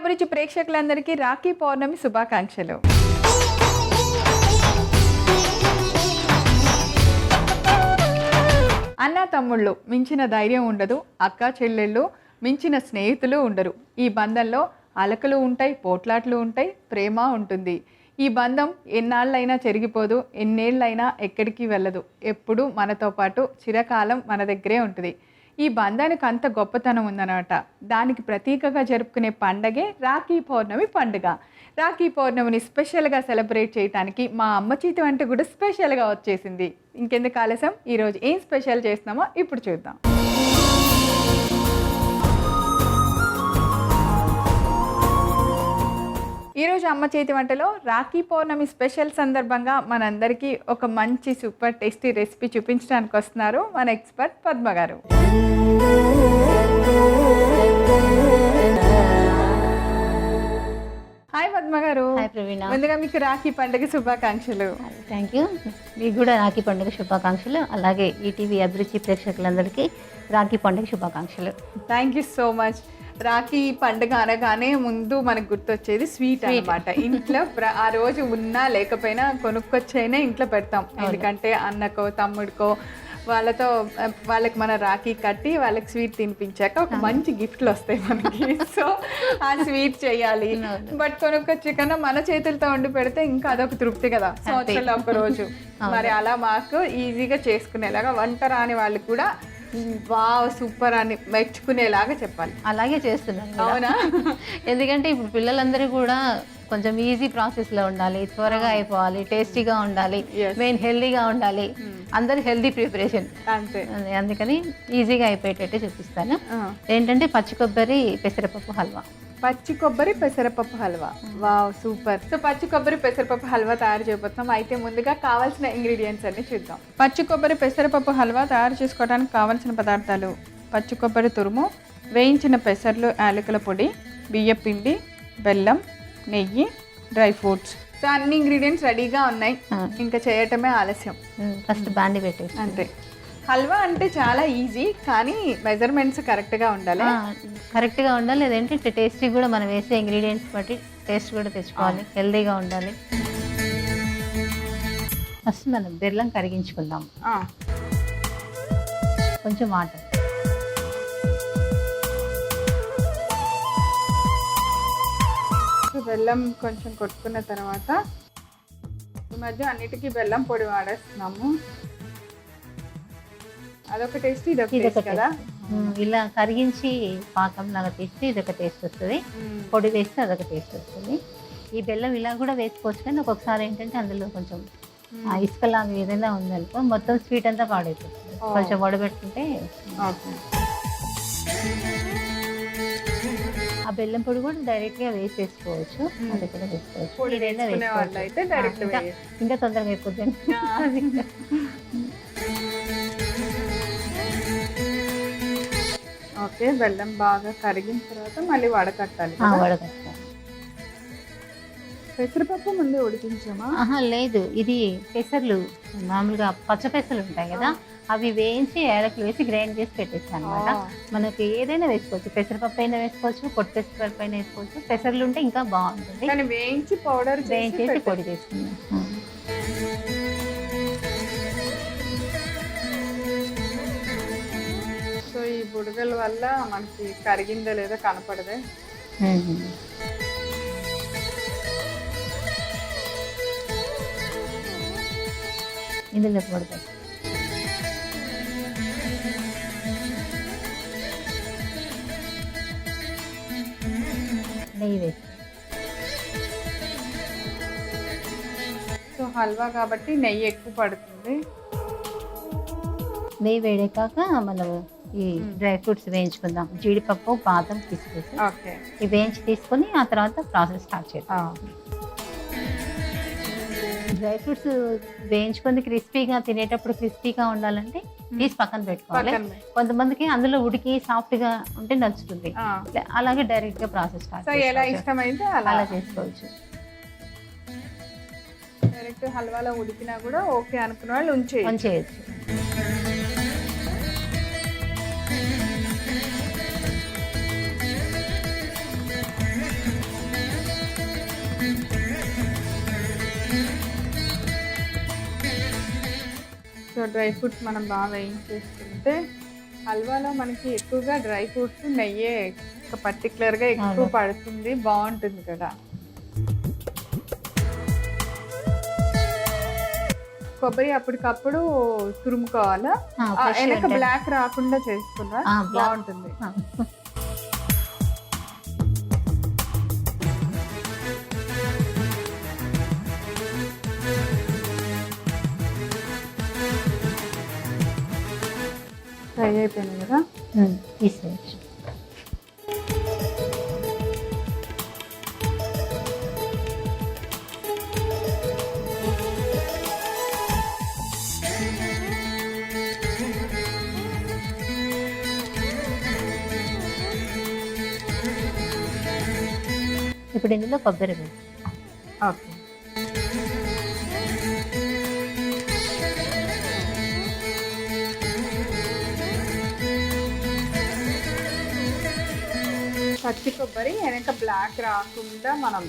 అభిరుచి ప్రేక్షకులందరికీ రాఖీ పౌర్ణమి శుభాకాంక్షలు. అన్న తమ్ముళ్ళు మించిన ధైర్యం ఉండదు, అక్క చెల్లెళ్ళు మించిన స్నేహితులు ఉండరు. ఈ బంధంలో అలకలు ఉంటాయి, పోట్లాట్లు ఉంటాయి, ప్రేమ ఉంటుంది. ఈ బంధం ఎన్నాళ్ళైనా చెరిగిపోదు, ఎన్నేళ్ళైనా ఎక్కడికి వెళ్ళదు. ఎప్పుడు మనతో పాటు చిరకాలం మన దగ్గరే ఉంటుంది. ఈ బంధానికి అంత గొప్పతనం ఉందన్నమాట. దానికి ప్రతీకగా జరుపుకునే పండగే రాఖీ పౌర్ణమి పండుగ. రాఖీ పౌర్ణమిని స్పెషల్గా సెలబ్రేట్ చేయడానికి మా అమ్మ చేతి వంట కూడా స్పెషల్గా వచ్చేసింది. ఇంకెందుకు ఆలస్యం, ఈరోజు ఏం స్పెషల్ చేస్తున్నామో ఇప్పుడు చూద్దాం. ఈరోజు అమ్మ చేతి వంటలో రాఖీ పౌర్ణమి స్పెషల్ సందర్భంగా మనందరికీ ఒక మంచి సూపర్ టేస్టీ రెసిపీ చూపించడానికి వస్తున్నారు మన ఎక్స్పర్ట్ పద్మ గారు. హాయ్ పద్మ గారు. హాయ్ ప్రవీణ. ముందుగా మీకు రాఖీ పండుగ శుభాకాంక్షలు. Thank you. మీకు కూడా రాఖీ పండుగ శుభాకాంక్షలు. అలాగే ఈటీవీ అభిరుచి ప్రేక్షకులందరికీ రాఖీ పండుగ శుభాకాంక్షలు. Thank you so much. Rakhi పండుగ అనగానే ముందు మనకు గుర్తొచ్చేది స్వీట్ అన్నమాట. ఇంట్లో ఆ రోజు ఉన్నా లేకపోయినా కొనుక్కొచ్చైనా ఇంట్లో పెడతాం. ఎందుకంటే అన్నకో తమ్ముడికో వాళ్ళకి మన రాఖీ కట్టి వాళ్ళకి స్వీట్ తినిపించాక ఒక మంచి గిఫ్ట్లు వస్తాయి మనకి. సో ఆ స్వీట్ చేయాలి. బట్ కొనుక్కొచ్చే కన్నా మన చేతులతో వండి పెడితే ఇంకా అదొక తృప్తి కదా, సంవత్సరంలో ఒక రోజు. మరి అలా మాకు ఈజీగా చేసుకునేలాగా వంట రాని వాళ్ళు కూడా వావ్ సూపర్ అని మెచ్చుకునేలాగా చెప్పాలి. అలాగే చేస్తున్నాను. అవునా? ఎందుకంటే ఇప్పుడు పిల్లలందరూ కూడా కొంచెం ఈజీ ప్రాసెస్లో ఉండాలి, త్వరగా అయిపోవాలి, టేస్టీగా ఉండాలి, మెయిన్ హెల్దీగా ఉండాలి. అందరు హెల్దీ ప్రిపరేషన్ అంతే. అందుకని ఈజీగా అయిపోయేటట్టు చూపిస్తాను. ఏంటంటే పచ్చి కొబ్బరి పెసరపప్పు హల్వా. పచ్చి కొబ్బరి పెసరపప్పు హల్వా. Wow super. సో పచ్చి కొబ్బరి పెసరపప్పు హల్వా తయారు చేయబోతున్నాం. అయితే ముందుగా కావాల్సిన ఇంగ్రీడియంట్స్ అన్ని చూద్దాం. పచ్చి కొబ్బరి పెసరపప్పు హల్వా తయారు చేసుకోవడానికి కావాల్సిన పదార్థాలు: పచ్చి కొబ్బరి తురుము, వేయించిన పెసర్లు, యాలకుల పొడి, బియ్యం పిండి, బెల్లం, నెయ్యి, డ్రై ఫ్రూట్స్. సో అన్ని ఇంగ్రీడియంట్స్ రెడీగా ఉన్నాయి. ఇంకా చేయటమే ఆలస్యం. ఫస్ట్ బాండి పెట్టేసి. అంతే. హల్వా అంటే చాలా ఈజీ, కానీ మెజర్మెంట్స్ కరెక్ట్గా ఉండాలి. కరెక్ట్గా ఉండాలి. లేదంటే టేస్టీ కూడా మనం వేసే ఇంగ్రీడియంట్స్ బట్టి టేస్ట్ కూడా తెచ్చుకోవాలి, హెల్దీగా ఉండాలి. ఫస్ట్ మనం బెల్లం కరిగించుకుందాం. కొంచెం వాటర్. బెల్లం కొంచెం కొట్టుకున్న తర్వాత ఈ మధ్య అన్నిటికీ బెల్లం పొడి వాడేస్తున్నాము. అదొక టేస్ట్, ఇదొక కదా. ఇలా కరిగించి పాకం లాగా తీస్తే ఇదొక టేస్ట్ వస్తుంది, పొడి వేస్తే అదొక టేస్ట్ వస్తుంది. ఈ బెల్లం ఇలా కూడా వేసుకోవచ్చు, కానీ ఒక్కొక్కసారి ఏంటంటే అందులో కొంచెం ఇసుకలాగా ఏదైనా ఉందనుకో మొత్తం స్వీట్ అంతా పాడైపోతుంది. కొంచెం వడబెట్టుకుంటే ఆ బెల్లం పొడి కూడా డైరెక్ట్ గా వేసేసుకోవచ్చు, అది కూడా వేసుకోవచ్చు. ఏదైనా వేసుకోవచ్చు, ఇంకా తొందరగా అయిపోతుంది. ఓకే, బెల్లం బాగా కరిగిన తర్వాత మళ్ళీ వడకట్టాలి. వడకట్టాలి. పెసరపప్పు ముందే ఉడికించామా? లేదు, ఇది పెసర్లు మామూలుగా పచ్చ పెసర్లు ఉంటాయి కదా, అవి వేయించి యాలకులు వేసి గ్రైండ్ చేసి పెట్టేస్తాను అనమాట. మనకి ఏదైనా వేసుకోవచ్చు, పెసరపప్పు అయినా వేసుకోవచ్చు, పొట్టు పెసరపప్పు అయినా వేసుకోవచ్చు. పెసర్లు ఉంటే ఇంకా బాగుంటుంది. కానీ వేయించి పౌడర్ వేయించేసి పొడి చేసుకున్నాం. సో ఈ బుడగల వల్ల మనకి కరిగిందో లేదో కనపడదే. ఇందులో పడుతుంది. నెయ్యి వేసి. సో హల్వా కాబట్టి నెయ్యి ఎక్కువ పడుతుంది. నెయ్యి వేడేకాక మనం ఈ డ్రై ఫ్రూట్స్ వేయించుకుందాం. జీడిపప్పు, బాదం, కిస్మిస్ ఇవి వేయించి తీసుకొని ఆ తర్వాత ప్రాసెస్ స్టార్ట్ చేద్దాం. డ్రై ఫ్రూట్స్ వేయించుకొని క్రిస్పీగా తినేటప్పుడు క్రిస్పీగా ఉండాలంటే తీసి పక్కన పెట్టుకోవాలి. కొంతమందికి అందులో ఉడికి సాఫ్ట్ గా ఉంటే నచ్చుతుంది, అలాగే డైరెక్ట్ గా ప్రాసెస్ స్టార్ట్ ఎలా ఇష్టమైతే అలా చేసుకోవచ్చు. డైరెక్ట్ హల్వాలో ఉడికినా కూడా ఓకే అనుకున్న వాళ్ళు ఉంచేయచ్చు. సో డ్రై ఫ్రూట్స్ మనం బాగా వేయించేసుకుంటే హల్వాలో మనకి ఎక్కువగా డ్రై ఫ్రూట్స్ నెయ్యే పర్టికులర్గా ఎక్కువ పడుతుంది, బాగుంటుంది కదా. కొబ్బరి అప్పటికప్పుడు తురుముకోవాలా, వెనక బ్లాక్ రాకుండా చేసుకున్నా బాగుంటుంది. ఫ్రై అయిపోయింది కదా, తీసేయచ్చు. ఇప్పుడు ఇందులో కొబ్బరి వేసి ఓకే. పచ్చి కొబ్బరి వెనక బ్లాక్ రాకుండా మనం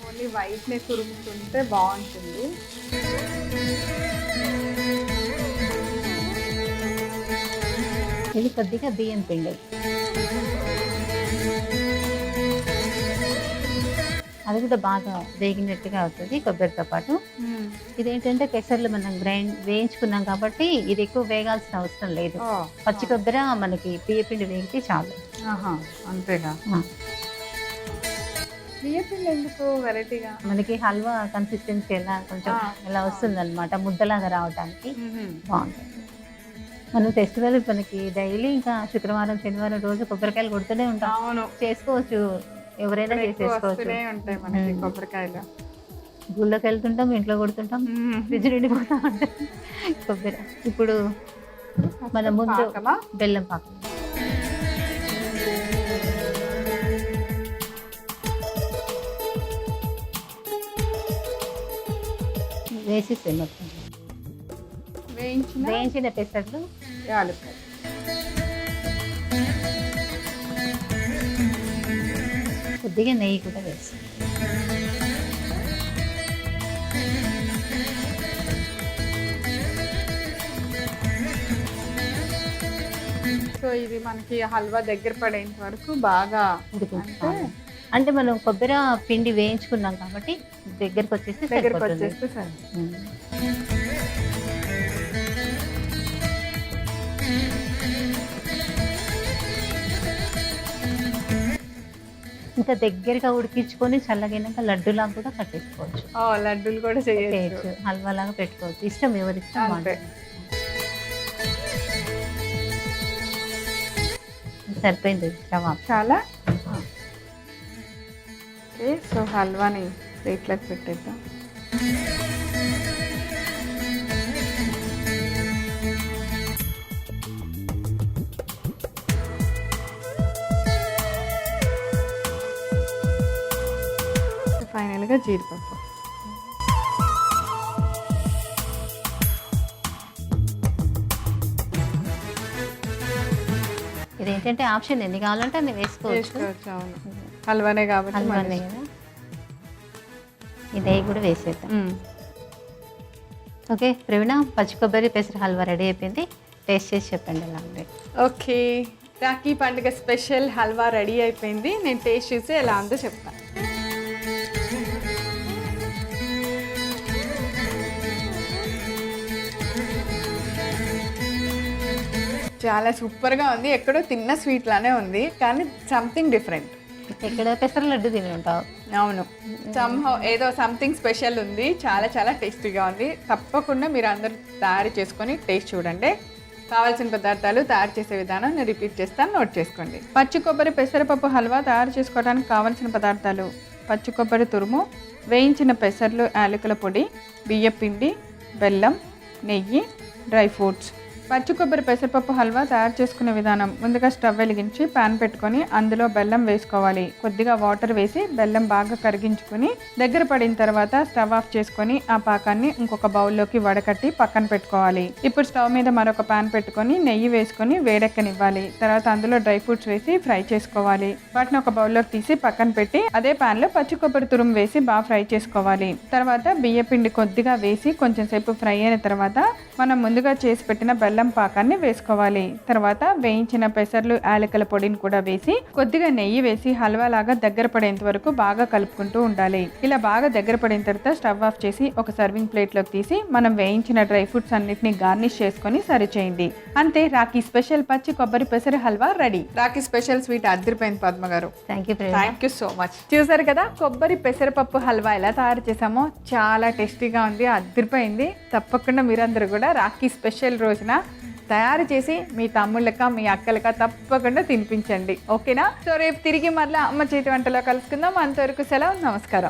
ఓన్లీ వైట్నే తురుముతుంటే బాగుంటుంది. ఇది కొద్దిగా బియ్యం పిండి, అది కూడా బాగా వేగినట్టుగా అవుతుంది కొబ్బరితో పాటు. ఇదేంటంటే పెసర్లు మనం వేయించుకున్నాం కాబట్టి ఇది ఎక్కువ వేగాల్సిన అవసరం లేదు. పచ్చి కొబ్బరి మనకి బియ్యపిండి వేగితే చాలు. అంతేగా. బియ్యపిండి ఎందుకు వెరైటీగా మనకి హల్వా కన్సిస్టెన్సీ కొంచెం ఇలా వస్తుంది అనమాట, ముద్దలాగా రావడానికి బాగుంటుంది. మనం ఫెస్టివల్ మనకి డైలీ ఇంకా శుక్రవారం శనివారం రోజు కొబ్బరికాయలు కొడుతూనే ఉంటాం, చేసుకోవచ్చు, ఎవరైనా చేసేసుకోవచ్చు. కొబ్బరికాయలు గుళ్ళకి వెళ్తుంటాం, ఇంట్లో కొడుతుంటాం, ఫ్రిడ్జ్ నిండిపోతా ఉంటాం కొబ్బరి. ఇప్పుడు మన ముందు బెల్లం పాకం వేసి మొత్తం వేయించిన పెసర్లు, యాలక్కాయ, కొద్దిగా నెయ్యి కూడా వేసి సో ఇది మనకి హల్వా దగ్గర పడేంత వరకు బాగా ఉడికించుకోవాలి. అంటే మనం కొబ్బరి పిండి వేయించుకున్నాం కాబట్టి దగ్గరకు వచ్చేస్తే సరే. ఇంకా దగ్గరగా ఉడికించుకొని చల్లగైనాక లడ్డూలాగా కూడా కట్టేసుకోవచ్చు. లడ్డూలు కూడా చేయొచ్చు, హల్వాలాగా పెట్టుకోవచ్చు, ఇష్టం ఎవరిష్టం. సరిపోయింది చాలా. సో హల్వాని ప్లేట్లోకి పెట్టేద్దాం. ఫైనల్గా జీడిపప్పు. ఇదేంటంటే ఆప్షన్, ఎన్ని కావాలంటే అన్ని వేసుకోవచ్చు. హల్వానే కాబట్టి హల్వానే కదా. ఇదే కూడా వేసేద్దాం. ఓకే ప్రవీణ, పచ్చి కొబ్బరి పెసర హల్వా రెడీ అయిపోయింది. టేస్ట్ చేసి చెప్పండి ఎలా ఉంది. ఓకే, రాఖీ పండుగ స్పెషల్ హల్వా రెడీ అయిపోయింది. నేను టేస్ట్ చూసి ఎలా ఉందో చెప్తాను. చాలా సూపర్గా ఉంది. ఎక్కడో తిన్న స్వీట్ లానే ఉంది, కానీ సంథింగ్ డిఫరెంట్. ఎక్కడ పెసర లడ్డు తిని ఉంటావు. అవును, ఏదో సంథింగ్ స్పెషల్ ఉంది. చాలా చాలా టేస్టీగా ఉంది. తప్పకుండా మీరు అందరూ తయారు చేసుకొని టేస్ట్ చూడండి. కావాల్సిన పదార్థాలు, తయారు చేసే విధానం నేను రిపీట్ చేస్తాను, నోట్ చేసుకోండి. పచ్చి కొబ్బరి పెసరపప్పు హల్వా తయారు చేసుకోవడానికి కావాల్సిన పదార్థాలు: పచ్చి కొబ్బరి తురుము, వేయించిన పెసర్లు, యాలకుల పొడి, బియ్యపిండి, బెల్లం, నెయ్యి, డ్రై ఫ్రూట్స్. పచ్చి కొబ్బరి పెసరపప్పు హల్వా తయారు చేసుకునే విధానం. ముందుగా స్టవ్ వెలిగించి పాన్ పెట్టుకొని అందులో బెల్లం వేసుకోవాలి. కొద్దిగా వాటర్ వేసి బెల్లం బాగా కరిగించుకొని దగ్గర పడిన తర్వాత స్టవ్ ఆఫ్ చేసుకొని ఆ పాకాన్ని ఇంకొక బౌల్లోకి వడకట్టి పక్కన పెట్టుకోవాలి. ఇప్పుడు స్టవ్ మీద మరొక పాన్ పెట్టుకొని నెయ్యి వేసుకొని వేడెక్కనివ్వాలి. తర్వాత అందులో డ్రై ఫ్రూట్స్ వేసి ఫ్రై చేసుకోవాలి. వాటిని ఒక బౌల్లోకి తీసి పక్కన పెట్టి అదే పాన్ లో పచ్చి కొబ్బరి తురుము వేసి బాగా ఫ్రై చేసుకోవాలి. తర్వాత బియ్య పిండి కొద్దిగా వేసి కొంచెం సేపు ఫ్రై అయిన తర్వాత మనం ముందుగా చేసి పెట్టిన బెల్లం పాకాన్ని వేసుకోవాలి. తర్వాత వేయించిన పెసర్లు యాలకుల పొడిని కూడా వేసి కొద్దిగా నెయ్యి వేసి హల్వా లాగా దగ్గర పడేంత వరకు బాగా కలుపుకుంటూ ఉండాలి. ఇలా బాగా దగ్గర పడిన తర్వాత స్టవ్ ఆఫ్ చేసి ఒక సర్వింగ్ ప్లేట్ లోకి తీసి మనం వేయించిన డ్రై ఫ్రూట్స్ అన్నిటిని గార్నిష్ చేసుకొని సర్వ్ చేయండి. అంతే, రాఖీ స్పెషల్ పచ్చి కొబ్బరి పెసర halwa ready. Rakhi special sweet అదిరిపోయింది పద్మ గారు. Thank you so much. చూసారు కదా కొబ్బరి పెసరపప్పు హల్వా ఎలా తయారు చేసామో, చాలా టేస్టీగా ఉంది, అదిరిపోయింది. తప్పకుండా మీరందరూ కూడా రాఖీ స్పెషల్ రోజున తయారు చేసి మీ తమ్ముళ్ళక మీ అక్కలక తప్పకుండా తినిపించండి. ఓకేనా? సో రేపు తిరిగి మళ్ళీ అమ్మ చేతి వంటలో కలుసుకుందాం. అంతవరకు సెలవు, నమస్కారం.